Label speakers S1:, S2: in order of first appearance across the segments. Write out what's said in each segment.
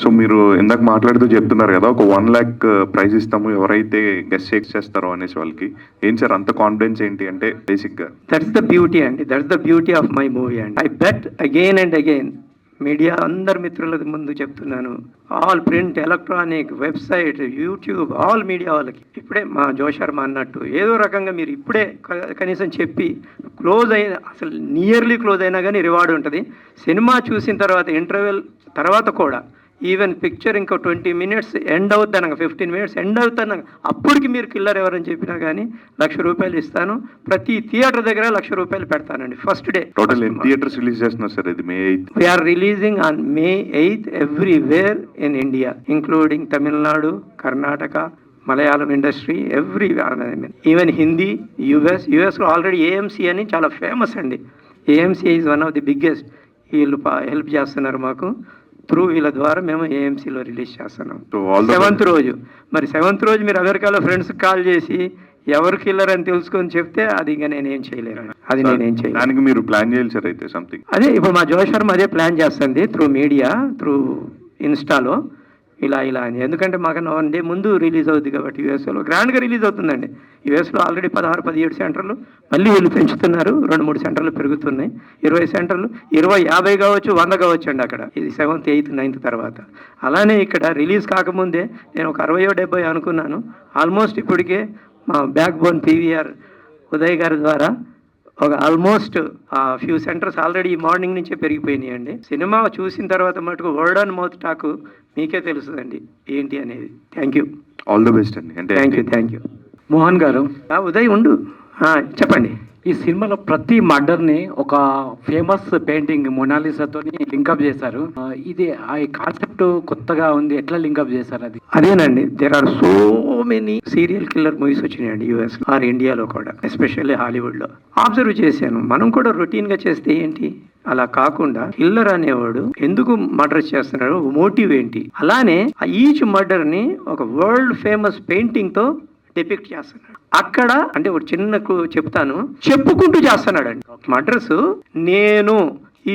S1: So మీరు ఇందాక మాట్లాడుతూ చెప్తున్నారు కదా, ఒక 1,00,000 ప్రైజ్ ఇస్తాము ఎవరైతే గెస్ట్ షేక్ చేస్తారో అనేసి వాళ్ళకి. ఏం సార్ అంత కాన్ఫిడెన్స్ ఏంటి అంటే బేసిక్గా?
S2: దట్స్ ద బ్యూటీ అండి, that's the beauty of my movie అండి. I bet again and again, media అందరి మిత్రుల ముందు చెప్తున్నాను, all print, electronic, website, YouTube, all media వాళ్ళకి ఇప్పుడే మా జోషర్మ అన్నట్టు ఏదో రకంగా మీరు ఇప్పుడే కనీసం చెప్పి క్లోజ్ అయిన, అసలు నియర్లీ క్లోజ్ అయినా కానీ రివార్డ్ ఉంటుంది. సినిమా చూసిన తర్వాత ఇంటర్వెల్ తర్వాత కూడా ఈవెన్ పిక్చర్ ఇంకో 20 minutes ఎండ్ అవుతాను, 15 minutes ఎండ్ అవుతాను, అప్పటికి మీరు కిల్లర్ ఎవరని చెప్పినా కానీ ₹1,00,000 ఇస్తాను. ప్రతి థియేటర్ దగ్గర ₹1,00,000 పెడతానండి first day.
S1: Total theatres release చేస్తున్నారు సార్ ఇది May 8th?
S2: We're releasing on May 8th everywhere in India, including Tamil Nadu, Karnataka, Malayalam industry, every even Hindi, యుఎస్లో ఆల్రెడీ AMC అని చాలా ఫేమస్ అండి. AMC is one of the biggest. వీళ్ళు హెల్ప్ చేస్తున్నారు మాకు. త్రూ వీళ్ళ ద్వారా మేము AMCలో రిలీజ్ చేస్తున్నాం 7th రోజు. మరి 7th రోజు మీరు అమెరికాలో ఫ్రెండ్స్కి కాల్ చేసి ఎవరు కిల్లర్ అని తెలుసుకొని చెప్తే అది ఇంకా నేనేం చేయలేను, అది నేనేం చేయలేను.
S1: దానికి మీరు ప్లాన్ చేయాలి సార్ అయితే సంథింగ్.
S2: అదే ఇప్పుడు మా జోషర్మ అదే ప్లాన్ చేస్తుంది త్రూ మీడియా, త్రూ ఇన్స్టాలో ఇలా అని. ఎందుకంటే మాకు 1 day ముందు రిలీజ్ అవుతుంది కాబట్టి యూఎస్లో గ్రాండ్గా రిలీజ్ అవుతుందండి. యూఎస్లో ఆల్రెడీ 16-17 సెంటర్లు, మళ్ళీ వీళ్ళు పెంచుతున్నారు, 2-3 సెంటర్లు పెరుగుతున్నాయి, 20 సెంటర్లు, 20-50 కావచ్చు, 100 కావచ్చు అండి అక్కడ. ఇది 7th, 8th, 9th తర్వాత. అలానే ఇక్కడ రిలీజ్ కాకముందే నేను ఒక 60-70 అనుకున్నాను. ఆల్మోస్ట్ ఇప్పటికే మా బ్యాక్ బోన్ PVR ఉదయ్ గారి ద్వారా ఒక ఆల్మోస్ట్ ఫ్యూ సెంటర్స్ ఆల్రెడీ ఈ మార్నింగ్ నుంచే పెరిగిపోయినాయి అండి. సినిమా చూసిన తర్వాత మటుకు వర్డ్ అండ్ మౌత్ టాక్ మీకే తెలుస్తుందండి ఏంటి అనేది. Thank you,
S1: all the best అండి. అంటే
S2: థ్యాంక్ యూ. మోహన్ గారు, ఉదయ్ ఉండు, చెప్పండి.
S3: ఈ సినిమాలో ప్రతి మర్డర్ని ఒక ఫేమస్ పెయింటింగ్ మొనాలిసాతో లింకప్ చేశారు. ఇది ఆ కాన్సెప్ట్ కొత్తగా ఉంది, ఎట్లా లింకప్ చేశారు అది?
S2: అదేనండి, there are so many serial killer movies వచ్చినాయండి యూఎస్ ఆర్ ఇండియాలో కూడా, ఎస్పెషల్లీ హాలీవుడ్లో. అబ్జర్వ్ చేశాను, మనం కూడా రొటీన్గా చేస్తే ఏంటి, అలా కాకుండా కిల్లర్ అనేవాడు ఎందుకు మర్డర్ చేస్తున్నాడు, మోటివ్ ఏంటి, అలానే ఈచ్ మర్డర్ని ఒక వరల్డ్ ఫేమస్ పెయింటింగ్తో డిపిక్ట్ చేస్తున్నాడు. అక్కడ అంటే ఒక చిన్న చెప్తాను, చెప్పుకుంటూ చేస్తున్నాడు అండి మర్డర్స్. నేను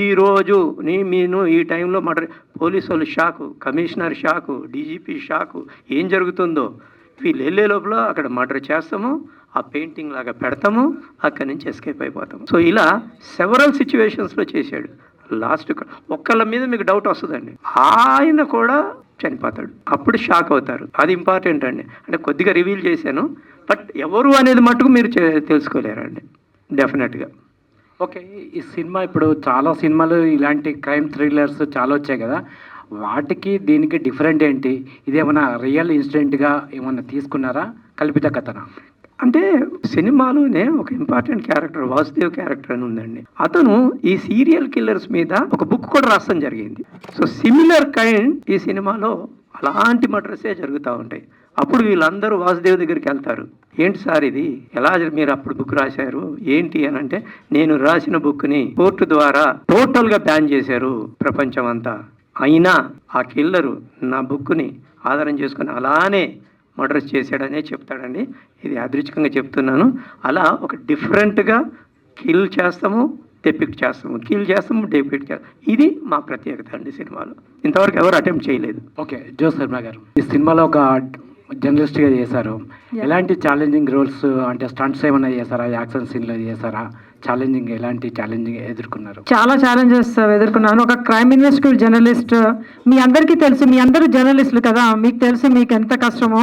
S2: ఈరోజు నేను ఈ టైంలో మర్డర్, పోలీసు వాళ్ళు షాకు, కమిషనర్ షాకు, DGP షాకు, ఏం జరుగుతుందో. వీళ్ళు వెళ్ళే లోపల అక్కడ మర్డర్ చేస్తాము, ఆ పెయింటింగ్ లాగా పెడతాము, అక్కడి నుంచి ఎస్కేప్ అయిపోతాము. సో ఇలా సెవరల్ సిచ్యువేషన్స్లో చేశాడు. లాస్ట్ ఒక్కళ్ళ మీద మీకు డౌట్ వస్తుందండి, ఆయన కూడా చనిపోతాడు, అప్పుడు షాక్ అవుతారు. అది ఇంపార్టెంట్ అండి. అంటే కొద్దిగా రివీల్ చేశాను, బట్ ఎవరు అనేది మటుకు మీరు తెలుసుకోలేరండి డెఫినెట్గా.
S3: ఓకే, ఈ సినిమా ఇప్పుడు చాలా సినిమాలు ఇలాంటి క్రైమ్ థ్రిల్లర్స్ చాలా వచ్చాయి కదా, వాటికి దీనికి డిఫరెంట్ ఏంటి? ఇదేమన్నా రియల్ ఇన్సిడెంట్గా ఏమన్నా తీసుకున్నారా, కల్పిత కథనా?
S2: అంటే సినిమాలోనే ఒక ఇంపార్టెంట్ క్యారెక్టర్ వాసుదేవ్ క్యారెక్టర్ అని ఉందండి. అతను ఈ సీరియల్ కిల్లర్స్ మీద ఒక బుక్ కూడా రాయడం జరిగింది. సో సిమిలర్ కైండ్ ఈ సినిమాలో అలాంటి మర్డర్సే జరుగుతూ ఉంటాయి. అప్పుడు వీళ్ళందరూ వాసుదేవ్ దగ్గరికి వెళ్తారు, ఏంటి సార్ ఇది, ఎలా మీరు అప్పుడు బుక్ రాశారు ఏంటి అని అంటే, నేను రాసిన బుక్ని కోర్టు ద్వారా టోటల్గా బ్యాన్ చేశారు ప్రపంచం అంతా, అయినా ఆ కిల్లరు నా బుక్ని ఆధారం చేసుకుని అలానే మర్డర్స్ చేశాడనే చెప్తాడండి. ఇది అదృష్టంగా చెప్తున్నాను. అలా ఒక డిఫరెంట్గా కిల్ చేస్తాము, డెపిక్ట్ చేస్తాము, కిల్ చేస్తాము, డెపిక్ట్ చేస్తాము. ఇది మా ప్రత్యేకత అండి సినిమాలో. ఇంతవరకు ఎవరు అటెంప్ట్ చేయలేదు.
S3: ఓకే, జోశర్మ గారు, ఈ సినిమాలో ఒక జర్నలిస్ట్గా చేశారు. ఎలాంటి ఛాలెంజింగ్ రోల్స్, అంటే స్టంట్స్ ఏమైనా చేశారా, యాక్షన్ సీన్లో చేశారా? ఎలాంటి ఛాలెంజింగ్ ఎదుర్కొన్నారు?
S4: చాలా ఛాలెంజెస్ ఎదుర్కొన్నాను. ఒక క్రైమ్ ఇన్వెస్టిగేటివ్ జర్నలిస్ట్, మీ అందరికీ తెలుసు, మీ అందరూ జర్నలిస్టులు కదా, మీకు తెలుసు మీకు ఎంత కష్టమో.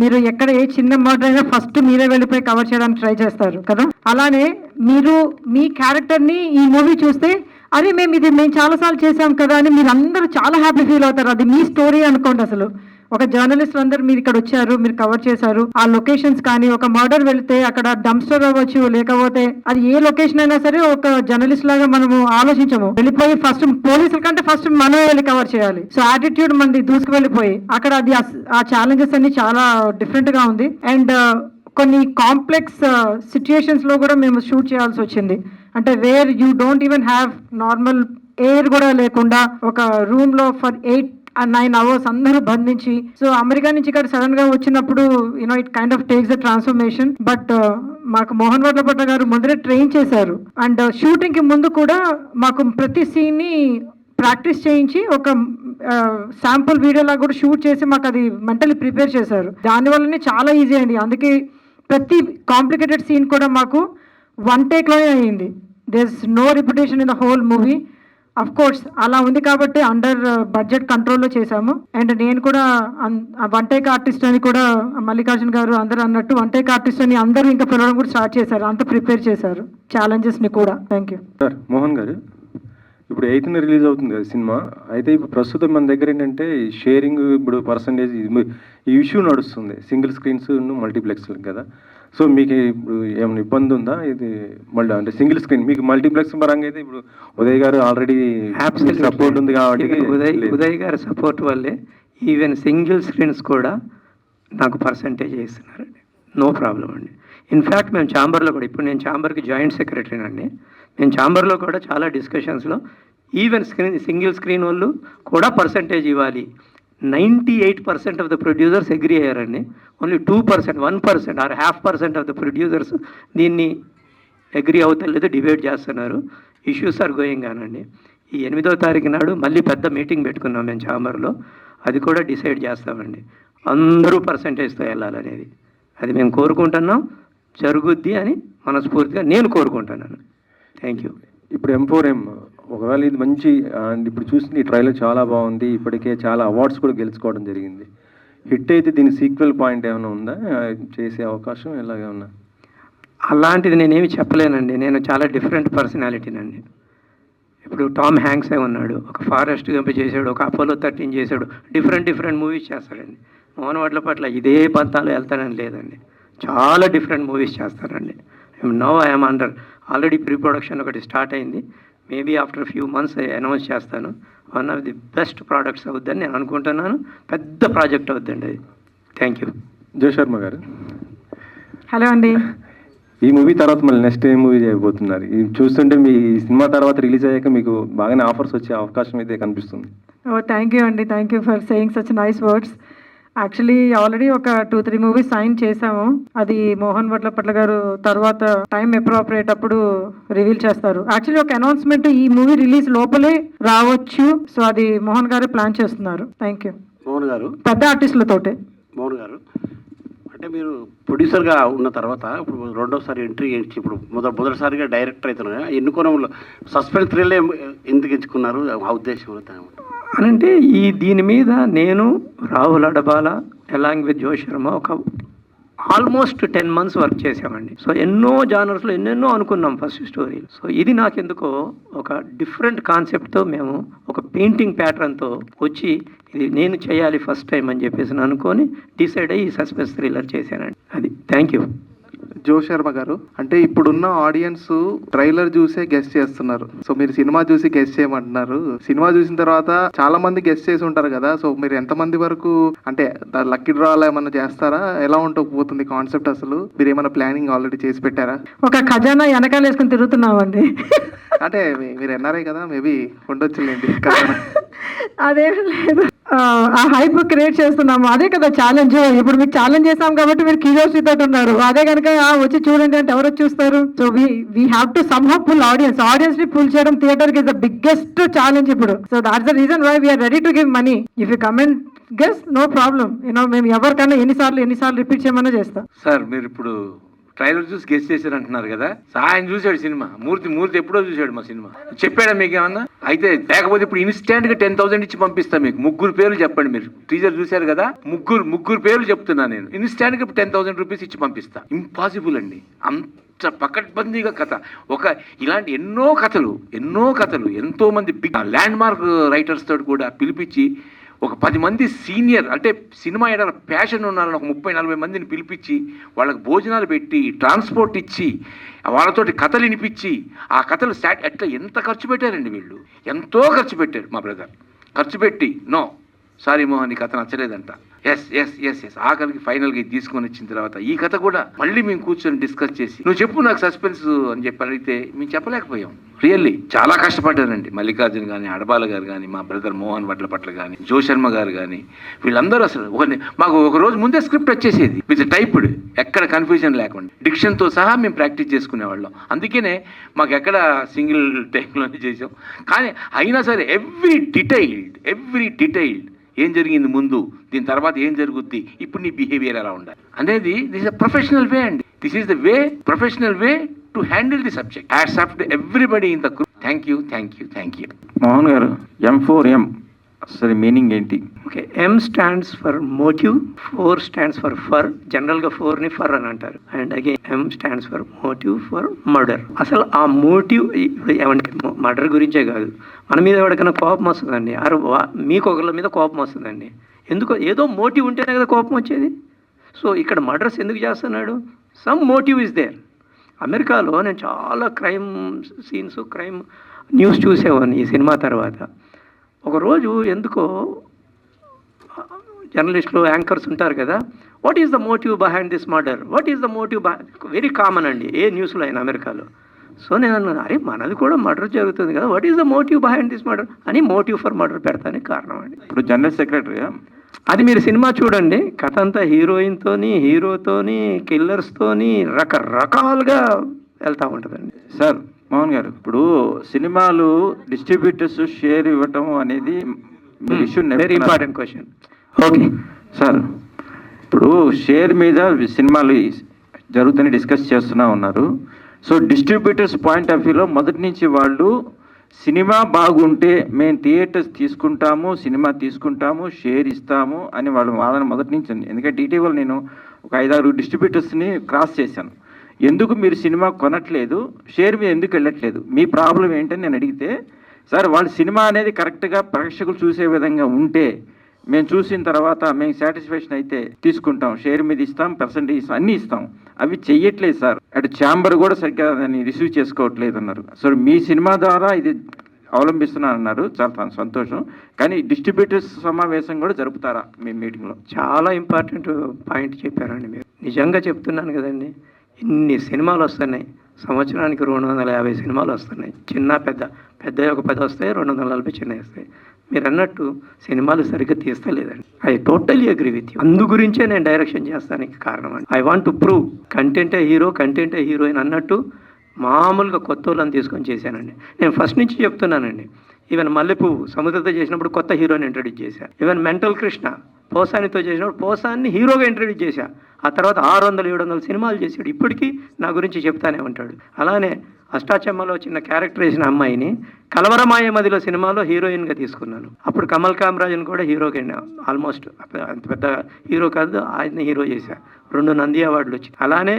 S4: మీరు ఎక్కడ ఏ చిన్న మర్డర్ అయినా ఫస్ట్ మీరే వెళ్ళిపోయి కవర్ చేయడానికి ట్రై చేస్తారు కదా. అలానే మీరు మీ క్యారెక్టర్ని ఈ మూవీ చూస్తే, అరే మేము చాలాసార్లు చేసాం కదా అని మీరు అందరూ చాలా హ్యాపీ ఫీల్ అవుతారు. అది మీ స్టోరీ అనుకోండి. అసలు ఒక జర్నలిస్ట్ అందరూ మీరు ఇక్కడ వచ్చారు, మీరు కవర్ చేశారు. ఆ లొకేషన్స్ కానీ, ఒక మర్డర్ వెళ్తే అక్కడ డంప్స్టర్ అవ్వచ్చు, లేకపోతే అది ఏ లొకేషన్ అయినా సరే, ఒక జర్నలిస్ట్ లాగా మనము ఆలోచించము. వెళ్ళిపోయి ఫస్ట్ పోలీసుల కంటే ఫస్ట్ మనమే వెళ్ళి కవర్ చేయాలి. సో యాటిట్యూడ్ మనది దూసుకు వెళ్ళిపోయి అక్కడ అది ఆ ఛాలెంజెస్ అన్ని చాలా డిఫరెంట్ గా ఉంది. అండ్ కొన్ని కాంప్లెక్స్ సిచ్యుయేషన్స్ లో కూడా మేము షూట్ చేయాల్సి వచ్చింది. అంటే where you don't even have normal air కూడా లేకుండా ఒక రూమ్ లో ఫర్ 8-9 hours అందరూ బంధించి. సో అమెరికా నుంచి ఇక్కడ సడన్ గా వచ్చినప్పుడు it kind of takes the transformation. But మాకు మోహన్ వర్లపట్ల గారు ముందరే ట్రైన్ చేశారు. అండ్ షూటింగ్ కి ముందు కూడా మాకు ప్రతి సీన్ ని ప్రాక్టీస్ చేయించి ఒక శాంపుల్ వీడియోలా కూడా షూట్ చేసి మాకు అది మెంటలీ ప్రిపేర్ చేశారు. దానివల్లనే చాలా ఈజీ అండి. అందుకే ప్రతి కాంప్లికేటెడ్ సీన్ కూడా మాకు వన్ టేక్లోనే అయ్యింది. There is no repetition in the whole movie. Of course అలా ఉంది కాబట్టి అండర్ బడ్జెట్ కంట్రోల్లో చేశాము. అండ్ నేను కూడా వన్ టేక్ ఆర్టిస్ట్ అని కూడా మల్లికార్జున్ గారు అందరూ అన్నట్టు వన్ టేక్ ఆర్టిస్ట్ అని అందరూ ఇంకా పిలవడం కూడా స్టార్ట్ చేశారు. అంత ప్రిపేర్ చేశారు ఛాలెంజెస్ని కూడా. Thank you
S5: sir. మోహన్ గారు, ఇప్పుడు 8th రిలీజ్ అవుతుంది కదా సినిమా. అయితే ఇప్పుడు ప్రస్తుతం మన దగ్గర ఏంటంటే షేరింగ్ ఇప్పుడు పర్సంటేజ్ ఈ ఇష్యూ నడుస్తుంది, సింగిల్ స్క్రీన్స్ మల్టీప్లెక్స్ కదా. సో మీకు ఇప్పుడు ఏమైనా ఇబ్బంది ఉందా? ఇది మళ్ళీ అంటే సింగిల్ స్క్రీన్ మీకు మల్టీప్లెక్స్ పరంగా అయితే ఇప్పుడు ఉదయ్ గారు ఆల్రెడీ సపోర్ట్ ఉంది కాబట్టి
S2: ఉదయ్ గారి సపోర్ట్ వల్లే ఈవెన్ సింగిల్ స్క్రీన్స్ కూడా నాకు పర్సంటేజ్ ఇస్తున్నారండి. నో ప్రాబ్లం అండి. ఇన్ఫ్యాక్ట్ మేము ఛాంబర్లో కూడా, ఇప్పుడు నేను ఛాంబర్కి జాయింట్ సెక్రటరీ అండి, నేను ఛాంబర్లో కూడా చాలా డిస్కషన్స్లో ఈవెన్ సింగిల్ స్క్రీన్ వాళ్ళు కూడా పర్సంటేజ్ ఇవ్వాలి. 98% ఆఫ్ ద ప్రొడ్యూసర్స్ అగ్రీ అయ్యారండి. Only 2%, 1% or 0.5% of the producers దీన్ని అగ్రీ అవుతలేదు, డిబేట్ చేస్తున్నారు. ఇష్యూస్ ఆర్ గోయింగ్ ఆనండి. ఈ 8వ తారీఖు నాడు మళ్ళీ పెద్ద మీటింగ్ పెట్టుకున్నాం మేము ఛాంబర్లో. అది కూడా డిసైడ్ చేస్తామండి. అందరూ పర్సంటేజ్తో వెళ్ళాలనేది అది మేము కోరుకుంటున్నాం. జరుగుద్ది అని మనస్ఫూర్తిగా నేను కోరుకుంటున్నాను. Thank you.
S5: ఇప్పుడు M4M ఒకవేళ ఇది మంచి ఇప్పుడు చూసిన ఈ ట్రైలర్ చాలా బాగుంది, ఇప్పటికే చాలా అవార్డ్స్ కూడా గెలుచుకోవడం జరిగింది. హిట్ అయితే దీని సీక్వెల్ పాయింట్ ఏమైనా ఉందా, చేసే అవకాశం ఎలాగేమన్నా?
S2: అలాంటిది నేనేమి చెప్పలేనండి. నేను చాలా డిఫరెంట్ పర్సనాలిటీనండి. ఇప్పుడు టామ్ హ్యాంక్స్ ఉన్నాడు, ఒక ఫారెస్ట్ గంప చేశాడు, ఒక అపోలో 13 చేశాడు, డిఫరెంట్ మూవీస్ చేస్తాడండి. మోహన్ వడ్ల పట్ల ఇదే పంతాలు వెళ్తానని లేదండి, చాలా డిఫరెంట్ మూవీస్ చేస్తానండి. Now I'm under already pre production ఒకటి స్టార్ట్ అయింది. Maybe after few months announce చేస్తాను. One of the best products అవుద్దని నేను అనుకుంటున్నాను. పెద్ద ప్రాజెక్ట్ అవుద్దండి అది. Thank you.
S5: జో శర్మ గారు,
S4: హలో అండి.
S5: ఈ మూవీ తర్వాత మళ్ళీ నెక్స్ట్ ఏ మూవీ చేయబోతున్నారు? ఇది చూస్తుంటే మీ సినిమా తర్వాత రిలీజ్ అయ్యాక మీకు బాగానే ఆఫర్స్ వచ్చే అవకాశం అయితే కనిపిస్తుంది.
S4: ఓ థ్యాంక్ యూ అండి. Thank you for saying such nice words. Actually already ఒక 2-3 మూవీస్ సైన్ చేశాము. అది మోహన్ వడ్లపట్ల గారు తర్వాత టైం అప్రోప్రియేట్ అప్పుడు రివీల్ చేస్తారు. యాక్చువల్లీ ఒక అనౌన్స్మెంట్ ఈ మూవీ రిలీజ్ లోపలే రావచ్చు. సో అది మోహన్ గారే ప్లాన్ చేస్తున్నారు. Thank you.
S6: మోహన్ గారు,
S4: పెద్ద ఆర్టిస్టులతోటే.
S6: మోహన్ గారు అంటే మీరు ప్రొడ్యూసర్గా ఉన్న తర్వాత ఇప్పుడు రెండోసారి ఎంట్రీ ఇచ్చి ఇప్పుడు మొదటిసారిగా డైరెక్టర్ అవుతున్నారు. ఎన్నుకోవడంలో సస్పెన్స్ థ్రిల్లే ఎందుకు ఎంచుకున్నారు? ఆ ఉద్దేశం
S2: అనంటే దీని మీద నేను Rahul Adabala along with Jo Sharma ఒక ఆల్మోస్ట్ 10 months వర్క్ చేసామండి. సో ఎన్నో జానర్స్లో ఎన్నెన్నో అనుకున్నాం ఫస్ట్ స్టోరీ. సో ఇది నాకెందుకో ఒక డిఫరెంట్ కాన్సెప్ట్తో మేము ఒక పెయింటింగ్ ప్యాటర్న్తో వచ్చి ఇది నేను చేయాలి ఫస్ట్ టైం అని చెప్పేసి అనుకొని డిసైడ్ అయ్యి ఈ సస్పెన్స్ థ్రిల్లర్ చేశానండి. అది. Thank you.
S7: జో శర్మ గారు, అంటే ఇప్పుడున్న ఆడియన్స్ ట్రైలర్ చూసే గెస్ చేస్తున్నారు. సో మీరు సినిమా చూసి గెస్ చేయమంటున్నారు. సినిమా చూసిన తర్వాత చాలా మంది గెస్ చేసి ఉంటారు కదా. సో మీరు ఎంతమంది వరకు అంటే లక్కీ డ్రాలో ఏమన్నా చేస్తారా? ఎలా పోతుంది కాన్సెప్ట్? అసలు మీరు ఏమైనా ప్లానింగ్ ఆల్రెడీ చేసి పెట్టారా?
S4: ఒక ఖజానా వెనకాల వేసుకుని తిరుగుతున్నామండి.
S7: అంటే మీరు ఎన్ఆర్ఐ కదా, మేబీ ఉండొచ్చులేండి ఖజానా.
S4: అదేం లేదు, ఆ హైప్ క్రియేట్ చేస్తున్నాము. అదే కదా ఛాలెంజ్. ఇప్పుడు మీకు ఛాలెంజ్ చేసాం కాబట్టి మీరు క్యూరియాసిటీ ఉన్నారు. అదే కనుక వచ్చి చూడండి అంటే ఎవరు చూస్తారు? So we have to somehow pull audience ని పుల్ చేయడం థియేటర్ కి ఇస్ ద బిగ్గెస్ట్ ఛాలెంజ్ ఇప్పుడు. So that's the reason why we're ready to give money. If you come and guess, no problem. మేము ఎవరికన్నా ఎన్నిసార్లు రిపీట్ చేయమన్నా చేస్తాం.
S8: Sir మీరు ఇప్పుడు ట్రైలర్ చూసి గెస్ట్ చేశారు అంటున్నారు కదా. ఆయన చూశాడు సినిమా, మూర్తి ఎప్పుడో చూశాడు మా సినిమా. చెప్పాడా మీకు ఏమన్నా? అయితే లేకపోతే ఇప్పుడు ఇన్స్టాంట్ గా 10,000 ఇచ్చి పంపిస్తాం మీకు. 3 పేర్లు చెప్పండి. మీరు టీజర్ చూశారు కదా, ముగ్గురు పేర్లు చెప్తున్నా నేను. ఇన్స్టాంట్ గా 10,000 రూపీస్ ఇచ్చి పంపిస్తా. ఇంపాసిబుల్ అండి. అంత పకడ్బందీగా కథ. ఇలాంటి ఎన్నో కథలు ఎంతో మంది బిగ్ ల్యాండ్ మార్క్ రైటర్స్ తోటి కూడా పిలిపించి ఒక 10 మంది సీనియర్ అంటే సినిమా ఏదైనా ప్యాషన్ ఉన్నారని ఒక 30-40 మందిని పిలిపించి వాళ్ళకి భోజనాలు పెట్టి ట్రాన్స్పోర్ట్ ఇచ్చి వాళ్ళతోటి కథలు వినిపించి ఆ కథలు అట్లా ఎంత ఖర్చు పెట్టారండి వీళ్ళు. ఎంతో ఖర్చు పెట్టారు మా బ్రదర్. ఖర్చు పెట్టి నో సారీ మోహన్ ఈ కథ నచ్చలేదంట. ఎస్ ఎస్ ఎస్ ఎస్ ఆఖరికి ఫైనల్గా ఇది తీసుకొని వచ్చిన తర్వాత ఈ కథ కూడా మళ్ళీ మేము కూర్చొని డిస్కస్ చేసి నువ్వు చెప్పు నాకు సస్పెన్స్ అని చెప్పి అడిగితే మేము చెప్పలేకపోయాం. రియల్లీ చాలా కష్టపడ్డానండి. మల్లికార్జున కానీ, అడబాల గారు కానీ, మా బ్రదర్ మోహన్ వడ్లపట్ల కానీ, జో శర్మ గారు కానీ, వీళ్ళందరూ అసలు మాకు ఒక రోజు ముందే స్క్రిప్ట్ వచ్చేసేది విత్ టైప్డ్, ఎక్కడ కన్ఫ్యూజన్ లేకుండా డిక్షన్తో సహా మేము ప్రాక్టీస్ చేసుకునేవాళ్ళం. అందుకనే మాకు ఎక్కడ సింగిల్ టైంలోనే చేసాం. కానీ అయినా సరే ఎవ్రీ డీటెయిల్డ్ ఏం జరిగింది ముందు, దీని తర్వాత ఏం జరుగుద్ది, ఇప్పుడు నీ బిహేవియర్ ఎలా ఉండాలి అనేది this is a professional way అండి. This is the way, professional way to handle the subject. Hats off to everybody in the group. Thank you.
S5: Mohan garu, M4M అసలు మీనింగ్ ఏంటి?
S2: Okay, M stands for motive, 4 stands for for. జనరల్గా 4ని for అని అంటారు. And again M stands for motive for murder. అసలు ఆ motive ఏమంటే మర్డర్ గురించే కాదు, మన మీద ఎవరికైనా కోపం వస్తుందండి, మీకు ఒకళ్ళ మీద కోపం వస్తుందండి. ఎందుకో ఏదో మోటివ్ ఉంటేనే కదా కోపం వచ్చేది. సో ఇక్కడ మర్డర్స్ ఎందుకు చేస్తున్నాడు? Some motive is there. అమెరికాలో నేను చాలా క్రైమ్ సీన్స్, క్రైమ్ న్యూస్ చూసేవాడిని ఈ సినిమా తర్వాత. ఒకరోజు ఎందుకో జర్నలిస్టులు, యాంకర్స్ ఉంటారు కదా, what is the motive behind this murder, what is the motive very common అండి ఏ న్యూస్లో అయినా అమెరికాలో. సో నేను అన్నాను, అరే మనది కూడా మర్డర్ జరుగుతుంది కదా, what is the motive behind this murder అని మోటివ్ ఫర్ మర్డర్ పెడతానికి కారణం అండి.
S5: ఇప్పుడు జనరల్ సెక్రటరీ
S2: అది మీరు సినిమా చూడండి, కథ అంతా హీరోయిన్తోని, హీరోతోని, కిల్లర్స్తోని రకరకాలుగా వెళ్తూ ఉంటుందండి.
S5: సార్ మోహన్ గారు, ఇప్పుడు సినిమాలు డిస్ట్రిబ్యూటర్స్ షేర్ ఇవ్వటం అనేది
S2: very important question. Okay
S5: sir, ఇప్పుడు షేర్ మీద సినిమాలు జరుగుతుందని డిస్కస్ చేస్తూనే ఉన్నారు. సో డిస్ట్రిబ్యూటర్స్ పాయింట్ ఆఫ్ వ్యూలో మొదటి నుంచి వాళ్ళు సినిమా బాగుంటే మేము థియేటర్స్ తీసుకుంటాము, సినిమా తీసుకుంటాము, షేర్ ఇస్తాము అని వాళ్ళ వాదన మొదటి నుంచి ఉంది. ఎందుకంటే ఇటీవల నేను ఒక 5-6 డిస్ట్రిబ్యూటర్స్ని క్రాస్ చేశాను. ఎందుకు మీరు సినిమా కొనట్లేదు, షేర్ మీద ఎందుకు వెళ్ళట్లేదు, మీ ప్రాబ్లం ఏంటని నేను అడిగితే, సార్ వాళ్ళు సినిమా అనేది కరెక్ట్గా ప్రేక్షకులు చూసే విధంగా ఉంటే మేము చూసిన తర్వాత మేము సాటిస్ఫాక్షన్ అయితే తీసుకుంటాం, షేర్ మీద ఇస్తాం, పర్సంటేజ్ అన్నీ ఇస్తాం. అవి చెయ్యట్లేదు సార్. అటు ఛాంబర్ కూడా సరిగ్గా దాన్ని రిసీవ్ చేసుకోవట్లేదు అన్నారు. సో మీ సినిమా ద్వారా ఇది అవలంబిస్తున్నారన్నారు, చాలా సంతోషం. కానీ డిస్ట్రిబ్యూటర్స్ సమావేశం కూడా జరుపుతారా మీ మీటింగ్లో?
S2: చాలా ఇంపార్టెంట్ పాయింట్ చెప్పారండి మీరు. నిజంగా చెప్తున్నాను కదండి, ఇన్ని సినిమాలు వస్తున్నాయి సంవత్సరానికి, 250 సినిమాలు వస్తున్నాయి, చిన్న పెద్ద ఒక 10 వస్తాయి, 240 చిన్నవి వస్తాయి. మీరు అన్నట్టు సినిమాలు సరిగ్గా తీస్తలేదండి. I totally agree with you. అందు గురించే నేను డైరెక్షన్ చేస్తానికి కారణం అండి. ఐ వాంట్ టు ప్రూవ్ కంటెంటే హీరోయిన్ అన్నట్టు మామూలుగా కొత్త వాళ్ళని తీసుకొని చేశానండి. నేను ఫస్ట్ నుంచి చెప్తున్నానండి. ఈవెన్ మల్లెపువ్వు సముద్రతో చేసినప్పుడు కొత్త హీరోని ఇంట్రడ్యూస్ చేశాను. ఈవెన్ మెంటల్ కృష్ణ పోసానితో చేసినప్పుడు పోసాన్ని హీరోగా ఇంట్రడ్యూస్ చేశా. ఆ తర్వాత 600-700 సినిమాలు చేసాడు. ఇప్పటికీ నా గురించి చెప్తానే ఉంటాడు. అలానే అష్టాచెమ్మలో చిన్న క్యారెక్టర్ వేసిన అమ్మాయిని కలవరమాయ మదిలో సినిమాలో హీరోయిన్గా తీసుకున్నాను. అప్పుడు కమల్ కామరాజన్ కూడా హీరోగా, ఆల్మోస్ట్ అంత పెద్ద హీరో కాదు, ఆయన్ని హీరో చేశా. 2 నంది అవార్డులు వచ్చి. అలానే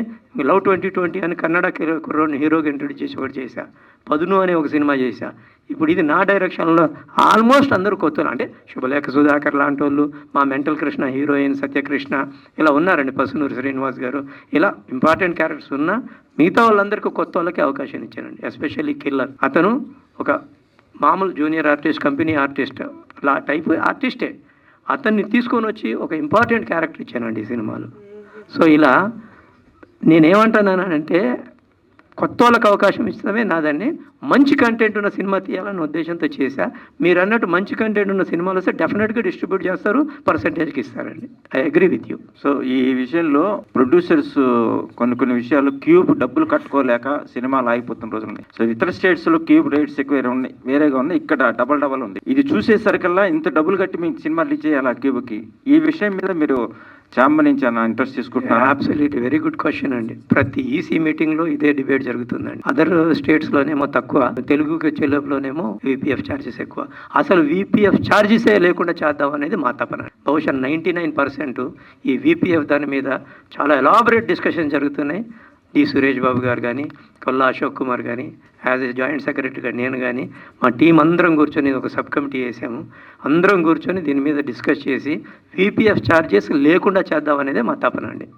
S2: లవ్ 2020 అని కన్నడ కుర్రోని హీరోగా ఇంట్రడ్యూస్ చేసి ఒకటి చేశా. పదును అనే ఒక సినిమా చేశా. ఇప్పుడు ఇది నా డైరెక్షన్లో ఆల్మోస్ట్ అందరూ కొత్త, అంటే శుభలేఖ సుధాకర్ లాంటి వాళ్ళు, మా మెంటల్ కృష్ణ హీరోయిన్ సత్యకృష్ణ ఇలా ఉన్నారండి, పసునూరి శ్రీనివాస్ గారు, ఇలా ఇంపార్టెంట్ క్యారెక్టర్స్ ఉన్నా మిగతా వాళ్ళందరికీ కొత్త వాళ్ళకి అవకాశం ఇచ్చానండి. ఎస్పెషల్లీ కిల్లర్, అతను ఒక మామూలు junior artist, company artist type ఆర్టిస్టే. అతన్ని తీసుకొని వచ్చి ఒక ఇంపార్టెంట్ క్యారెక్టర్ ఇచ్చానండి ఈ సినిమాలో. సో ఇలా నేనేమంటున్నానంటే కొత్త వాళ్ళకి అవకాశం ఇస్తామే నాదండి. మంచి కంటెంట్ ఉన్న సినిమా తీయాలన్న ఉద్దేశంతో చేశా. మీరు అన్నట్టు మంచి కంటెంట్ ఉన్న సినిమాలు వస్తే డెఫినెట్గా డిస్ట్రిబ్యూట్ చేస్తారు, పర్సంటేజ్కి ఇస్తారండి. I agree with you.
S5: So ఈ విషయంలో ప్రొడ్యూసర్స్ కొన్ని విషయాలు క్యూబ్ డబ్బులు కట్టుకోలేక సినిమాలు ఆగిపోతున్న రోజులు ఉన్నాయి. సో ఇతర స్టేట్స్లో క్యూబ్ రేట్స్ ఎక్కువ ఉన్నాయి, వేరేగా ఉన్నాయి. ఇక్కడ డబల్ ఉంది. ఇది చూసేసరికల్లా ఇంత డబ్బులు కట్టి మీకు సినిమా రిలీజ్ చేయాలి క్యూబ్కి. ఈ విషయం మీద మీరు ఛాంబర్ నుంచి ఇంట్రెస్ట్ తీసుకుంటున్నారు?
S2: అబ్సల్యూట్లీ వెరీ గుడ్ క్వశ్చన్ అండి. ప్రతి ఈసీ మీటింగ్లో ఇదే డిబేట్ జరుగుతుందండి. అదర్ స్టేట్స్లోనేమో తక్కువ, తెలుగుకి వచ్చేలోపులోనేమో VPF ఛార్జెస్ ఎక్కువ. అసలు VPF ఛార్జెసే లేకుండా చేద్దాం అనేది మా తపన. బహుశా 99% ఈ VPF దాని మీద చాలా ఎలాబరేట్ డిస్కషన్ జరుగుతున్నాయి. డి సురేష్ బాబు గారు కానీ, కొల్లా అశోక్ కుమార్ కానీ, యాజ్ ఏ జాయింట్ సెక్రటరీగా నేను కానీ, మా టీం అందరం కూర్చొని ఒక సబ్ కమిటీ వేసాము. అందరం కూర్చొని దీని మీద డిస్కస్ చేసి VPF ఛార్జెస్ లేకుండా చేద్దాం అనేదే మా తపన అండి.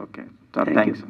S5: Okay, thanks.